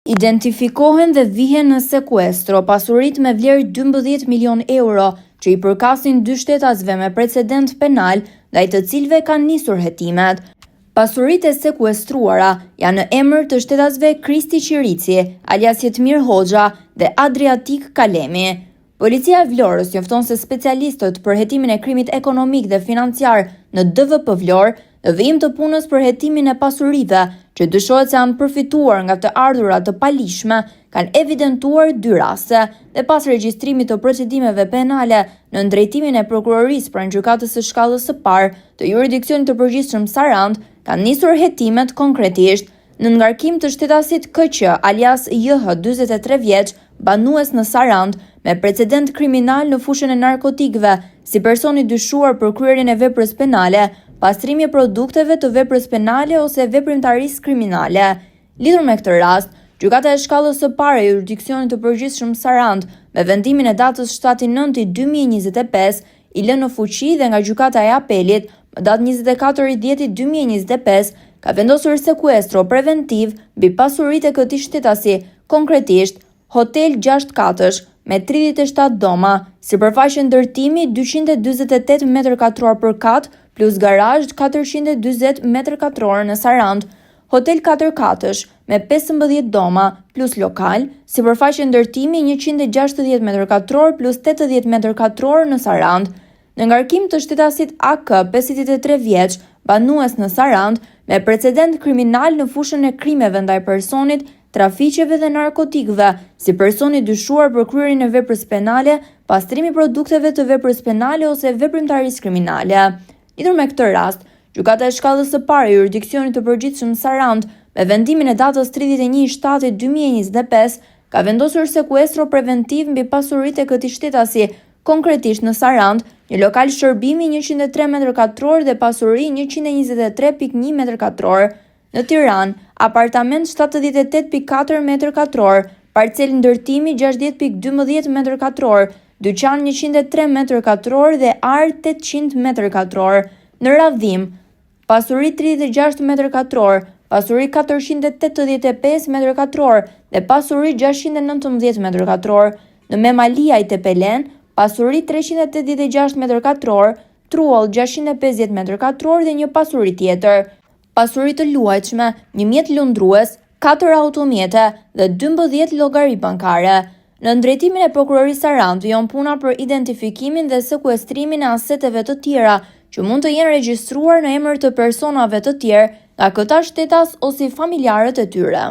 Identifikohen dhe vihen në sekuestro pasurit me vlerë 12 milion euro që i përkasin 2 shtetasve me precedent penal ndaj të cilëve kanë nisur hetimet. Pasuritë e sekuestruara janë në emër të shtetasve Kristi Qirici, alias Jetmir Hoxha dhe Adriatik Kalemi. Policia e Vlorës njofton se specialistët për hetimin e krimit ekonomik dhe financiar në DVP Vlorë në vijim të punës për hetimin e pasurive që dyshohet se janë përfituar nga të ardhurat të palishme, kanë evidentuar 2 raste dhe pas regjistrimit të procedimeve penale në drejtimin e prokurorisë pranë gjykatës së shkallës së parë të jurisdiksionit të përgjithshëm Sarand, kanë nisur hetimet konkretisht në ngarkim të shtetasit KQ alias JH 43 vjeç, banues në Sarand, me precedent kriminal në fushën e narkotikëve, si personi dyshuar për kryerjen e veprës penale, pastrimi e produkteve të veprës penale ose veprimtarisë kriminale. Lidhur me këtë rast, gjykata e shkallës së parë e jurisdiksionit të përgjithshëm Sarand, me vendimin e datës 7/9/2025, i lënë në fuqi dhe nga gjykata e apelit, më datë 24/10/2025, ka vendosur sekuestro preventiv mbi pasuritë e këtij shtetasi, konkretisht Hotel 6 katësh me 37 doma, sipërfaqe ndërtimi 248 m2 për kat, plus garazh 440 m2 në Sarand, Hotel 4 katësh me 15 doma, plus lokal, sipërfaqe ndërtimi 160 m2 plus 80 m2 në Sarand. Në ngarkim të shtetasit AK 53 vjeç, banues në Sarand, me precedent kriminal në fushën e krimeve ndaj personit, trafiqeve dhe narkotikëve, si personi dyshuar për kryerjen e veprës penale, pastrimi produkteve të veprës penale ose veprimtarisë kriminale. Lidhur me këtë rast, gjykata e shkallës së parë e jurisdiksionit të përgjithshëm Sarand, me vendimin e datës 31/7/2025, ka vendosur sekuestro preventiv mbi pasuritë e këtij shtetasi, konkretisht në Sarand, një lokal shërbimi 103 m2 dhe pasuri 123.1 m2. Në Tiranë, apartament 78.4 m2, parcel ndërtimi 60.12 m2, dyqan 103 m2 dhe ar 800 m2. Në Radhim, pasuri 36 m2, pasuri 485 m2 dhe pasuri 619 m2. Në Memalia i Tepelen, pasuri 386 m2, truoll 650 m2 dhe një pasuri tjetër. Pasuri të luajtshme, një mjet lundrues, 4 automjete dhe 12 llogari bankare. Në drejtimin e prokurorisë Sarand vjen puna për identifikimin dhe sekuestrimin e aseteve të tjera që mund të jenë regjistruar në emër të personave të tjerë nga këta shtetas ose familjarët e tyre.